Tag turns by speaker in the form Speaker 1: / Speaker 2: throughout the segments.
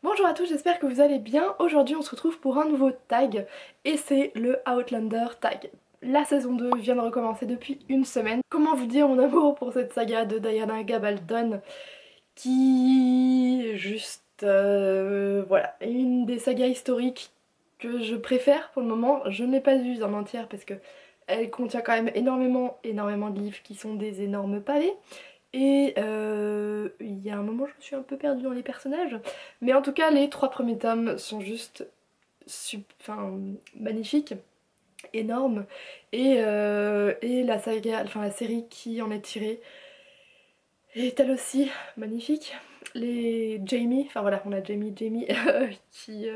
Speaker 1: Bonjour à tous, j'espère que vous allez bien. Aujourd'hui on se retrouve pour un nouveau tag et c'est le Outlander tag. La saison 2 vient de recommencer depuis une semaine. Comment vous dire mon amour pour cette saga de Diana Gabaldon qui est juste voilà, une des sagas historiques que je préfère pour le moment. Je ne l'ai pas vue en entière parce que elle contient quand même énormément de livres qui sont des énormes pavés. Et il y a un moment je me suis un peu perdue dans les personnages. Mais en tout cas les trois premiers tomes sont juste enfin, magnifiques, énormes. Et la saga, enfin la série qui en est tirée est elle aussi magnifique. Les Jamie, enfin voilà, on a Jamie qui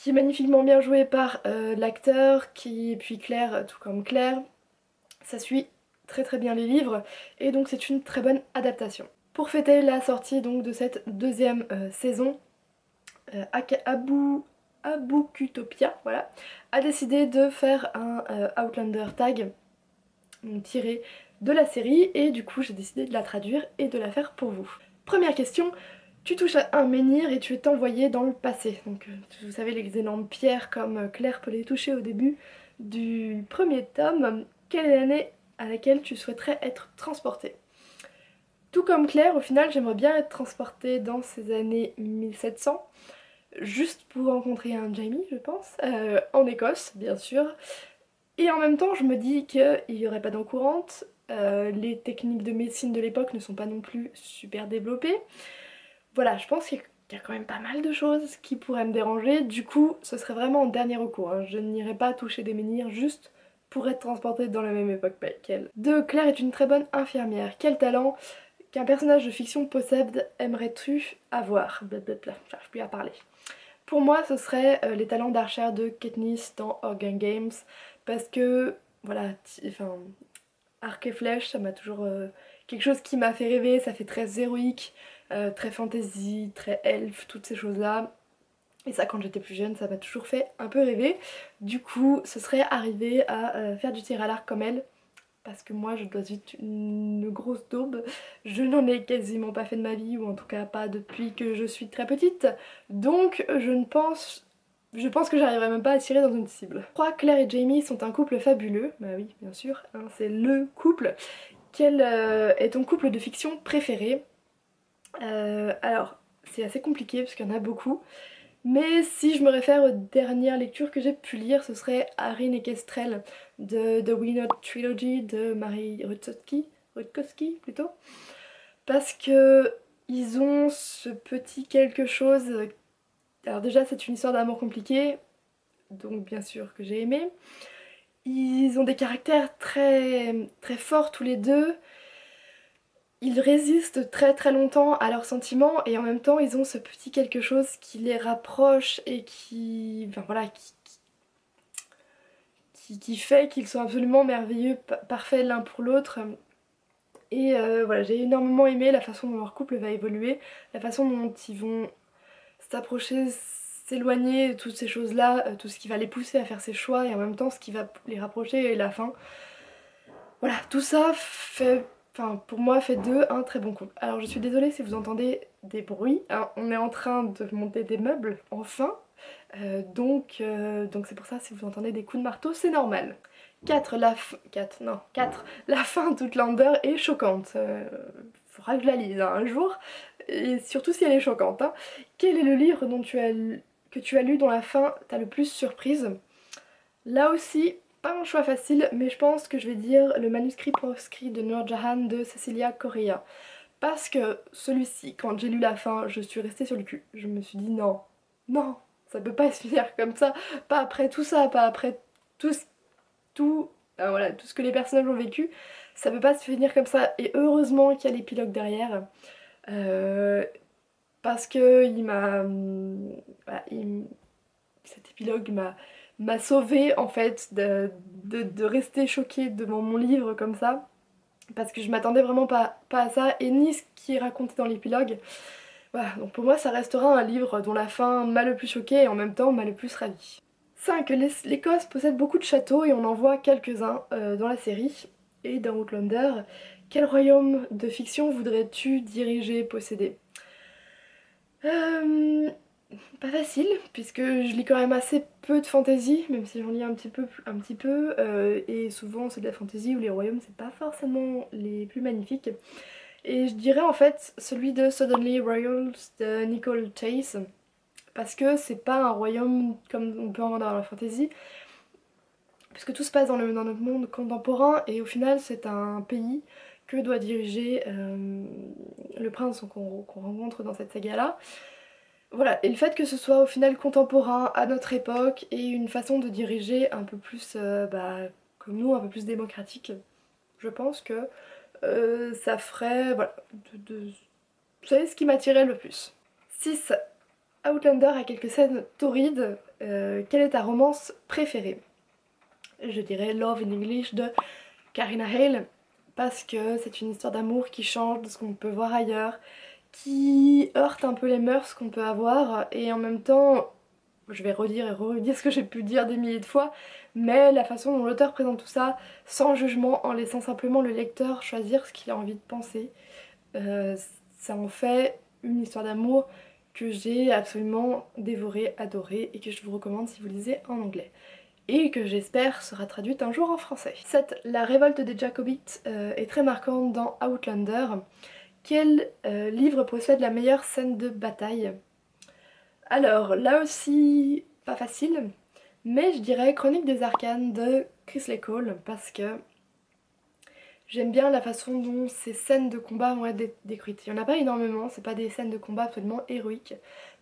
Speaker 1: est magnifiquement bien joué par l'acteur, qui, et puis Claire, tout comme Claire. Ça suit très bien les livres et donc c'est une très bonne adaptation. Pour fêter la sortie donc de cette deuxième saison, Abukutopia voilà, a décidé de faire un Outlander tag tiré de la série et du coup j'ai décidé de la traduire et de la faire pour vous. Première question, tu touches à un menhir et tu es envoyé dans le passé. Donc vous savez les énormes pierres comme Claire peut les toucher au début du premier tome. Quelle est l'année à laquelle tu souhaiterais être transportée? Tout comme Claire, au final j'aimerais bien être transportée dans ces années 1700, juste pour rencontrer un Jamie je pense, en Écosse bien sûr. Et en même temps, je me dis qu'il n'y aurait pas d'eau courante, les techniques de médecine de l'époque ne sont pas non plus super développées. Voilà, je pense qu'il y a quand même pas mal de choses qui pourraient me déranger. Du coup, ce serait vraiment en dernier recours, hein. Je n'irai pas toucher des menhirs juste pour être transportée dans la même époque qu'elle. 2. Claire est une très bonne infirmière. Quel talent qu'un personnage de fiction possède aimerais-tu avoir? Blablabla, j'arrive plus à parler. Pour moi, ce serait les talents d'archer de Katniss dans Hunger Games, parce que, voilà, enfin, arc et flèche, ça m'a toujours quelque chose qui m'a fait rêver, ça fait très héroïque, très fantasy, très elfe, toutes ces choses-là. Et ça, quand j'étais plus jeune, ça m'a toujours fait un peu rêver. Du coup, ce serait arriver à faire du tir à l'arc comme elle, parce que moi je dois être une grosse daube. Je n'en ai quasiment pas fait de ma vie, ou en tout cas pas depuis que je suis très petite. Donc je pense que j'arriverai même pas à tirer dans une cible. 3. Claire et Jamie sont un couple fabuleux. Bah oui, bien sûr, hein, c'est le couple. Quel est ton couple de fiction préféré? Alors, c'est assez compliqué parce qu'il y en a beaucoup. Mais si je me réfère aux dernières lectures que j'ai pu lire, ce serait Arryn et Kestrel de The Winner Trilogy de Marie Rutkowski plutôt. Parce que ils ont ce petit quelque chose. Alors déjà c'est une histoire d'amour compliquée, donc bien sûr que j'ai aimé. Ils ont des caractères très forts tous les deux. Ils résistent très longtemps à leurs sentiments et en même temps ils ont ce petit quelque chose qui les rapproche et qui, enfin voilà, qui fait qu'ils sont absolument merveilleux, parfaits l'un pour l'autre. Et voilà, j'ai énormément aimé la façon dont leur couple va évoluer, la façon dont ils vont s'approcher, s'éloigner, toutes ces choses-là, tout ce qui va les pousser à faire ces choix et en même temps ce qui va les rapprocher et la fin. Voilà, tout ça fait, enfin pour moi fait d'eux un très bon couple. Alors je suis désolée si vous entendez des bruits, hein, on est en train de monter des meubles, enfin. Donc c'est pour ça si vous entendez des coups de marteau, c'est normal. 4 la fin d'Outlander est choquante. Faudra que je la lise hein, un jour, et surtout si elle est choquante, hein. Quel est le livre que tu as lu dont la fin t'a le plus surprise? Là aussi, pas un choix facile, mais je pense que je vais dire le manuscrit proscrit de Noor Jahan de Cecilia Correa. Parce que celui-ci, quand j'ai lu la fin, je suis restée sur le cul. Je me suis dit non, non, ça peut pas se finir comme pas après tout ça, pas après tout, voilà, tout ce que les personnages ont vécu, ça peut pas se finir comme ça. Et heureusement qu'il y a l'épilogue derrière, euh, parce que voilà, cet épilogue m'a sauvée en fait de rester choquée devant mon livre comme ça. Parce que je m'attendais vraiment pas à ça, et ni ce qui est raconté dans l'épilogue. Voilà, donc pour moi ça restera un livre dont la fin m'a le plus choquée et en même temps m'a le plus ravie. 5. L'Écosse possède beaucoup de châteaux et on en voit quelques-uns dans la série et dans Outlander. Quel royaume de fiction voudrais-tu diriger, posséder? pas facile, puisque je lis quand même assez peu de fantasy, même si j'en lis un petit peu, et souvent c'est de la fantasy où les royaumes c'est pas forcément les plus magnifiques. Et je dirais en fait celui de Suddenly Royals de Nicole Chase, parce que c'est pas un royaume comme on peut en voir dans la fantasy, puisque tout se passe dans notre monde contemporain, et au final c'est un pays que doit diriger le prince qu'on rencontre dans cette saga-là. Voilà, et le fait que ce soit au final contemporain à notre époque et une façon de diriger un peu plus, comme nous, un peu plus démocratique, je pense que ça ferait, voilà, vous savez ce qui m'attirait le plus. 6. Outlander a quelques scènes torrides. Quelle est ta romance préférée? Je dirais Love in English de Karina Hale, parce que c'est une histoire d'amour qui change de ce qu'on peut voir ailleurs, qui heurte un peu les mœurs qu'on peut avoir, et en même temps, je vais redire et redire ce que j'ai pu dire des milliers de fois, mais la façon dont l'auteur présente tout ça, sans jugement, en laissant simplement le lecteur choisir ce qu'il a envie de penser, ça en fait une histoire d'amour que j'ai absolument dévorée, adorée, et que je vous recommande si vous lisez en anglais. Et que j'espère sera traduite un jour en français. 7. La révolte des Jacobites est très marquante dans Outlander. Quel livre possède la meilleure scène de bataille? Alors là aussi, pas facile, mais je dirais Chronique des Arcanes de Chris Cole, parce que j'aime bien la façon dont ces scènes de combat vont être décrites. Il n'y en a pas énormément, c'est pas des scènes de combat absolument héroïques,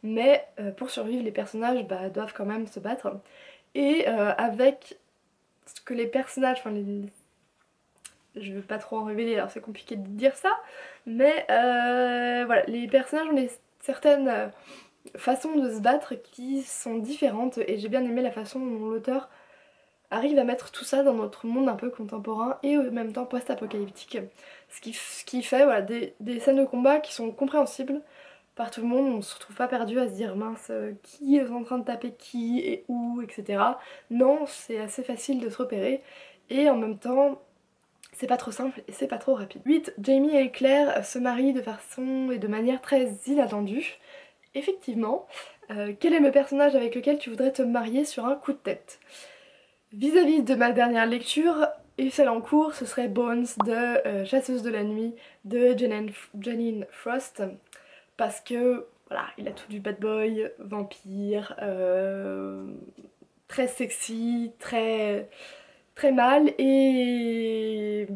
Speaker 1: mais pour survivre les personnages doivent quand même se battre. Et avec ce que les personnages, je veux pas trop en révéler, alors c'est compliqué de dire ça, mais voilà, les personnages ont certaines façons de se battre qui sont différentes, et j'ai bien aimé la façon dont l'auteur arrive à mettre tout ça dans notre monde un peu contemporain et en même temps post-apocalyptique. Ce qui fait voilà, des scènes de combat qui sont compréhensibles par tout le monde, on se retrouve pas perdu à se dire mince, qui est en train de taper qui et où, etc. Non, c'est assez facile de se repérer, et en même temps c'est pas trop simple et c'est pas trop rapide. 8. Jamie et Claire se marient de façon et de manière très inattendue. Effectivement, quel est le personnage avec lequel tu voudrais te marier sur un coup de tête? Vis-à-vis de ma dernière lecture et celle en cours, ce serait Bones de Chasseuse de la nuit de Janine Frost, parce que voilà, il a tout du bad boy, vampire, très sexy, très mâle, et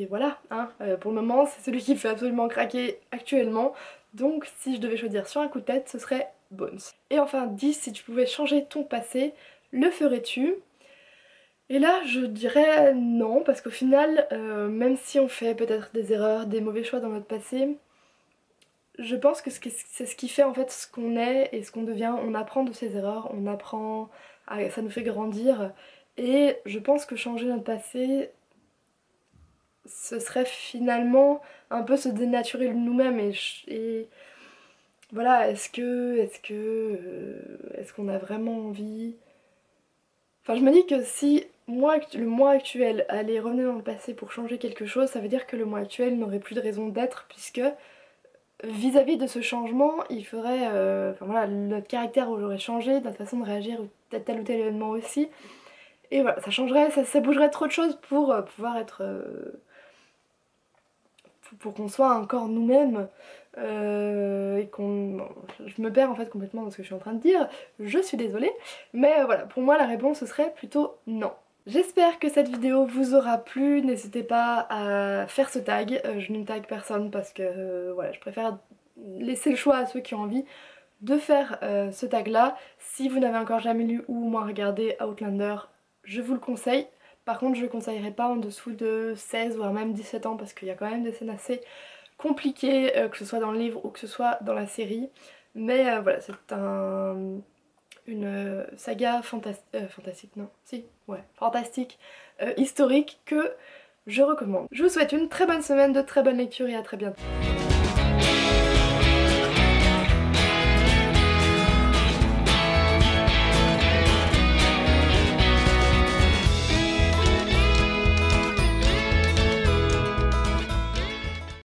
Speaker 1: voilà, hein, pour le moment c'est celui qui me fait absolument craquer actuellement, donc si je devais choisir sur un coup de tête, ce serait Bones. Et enfin 10, si tu pouvais changer ton passé, le ferais-tu? Et là je dirais non, parce qu'au final, même si on fait peut-être des erreurs, des mauvais choix dans notre passé, je pense que c'est ce qui fait en fait ce qu'on est et ce qu'on devient. On apprend de ses erreurs, on apprend, ça nous fait grandir, et je pense que changer notre passé, ce serait finalement un peu se dénaturer nous-mêmes, et voilà, est-ce qu'on a vraiment envie? Enfin, je me dis que si le moi actuel allait revenir dans le passé pour changer quelque chose, ça veut dire que le moi actuel n'aurait plus de raison d'être, puisque vis-à-vis de ce changement, il ferait, enfin voilà, notre caractère aurait changé, notre façon de réagir à tel ou tel événement aussi, et voilà, ça changerait, ça bougerait trop de choses pour pouvoir être, pour qu'on soit encore nous-mêmes, et qu'on... bon, je me perds en fait complètement dans ce que je suis en train de dire, je suis désolée, mais voilà, pour moi la réponse ce serait plutôt non. J'espère que cette vidéo vous aura plu, n'hésitez pas à faire ce tag, je ne tag personne parce que voilà, je préfère laisser le choix à ceux qui ont envie de faire ce tag là. Si vous n'avez encore jamais lu ou au moins regardé Outlander, je vous le conseille. Par contre je ne le conseillerais pas en dessous de 16 voire même 17 ans, parce qu'il y a quand même des scènes assez compliquées, que ce soit dans le livre ou que ce soit dans la série. Mais voilà, c'est une saga fantastique, non, si, ouais, fantastique, historique, que je recommande. Je vous souhaite une très bonne semaine, de très bonnes lectures et à très bientôt.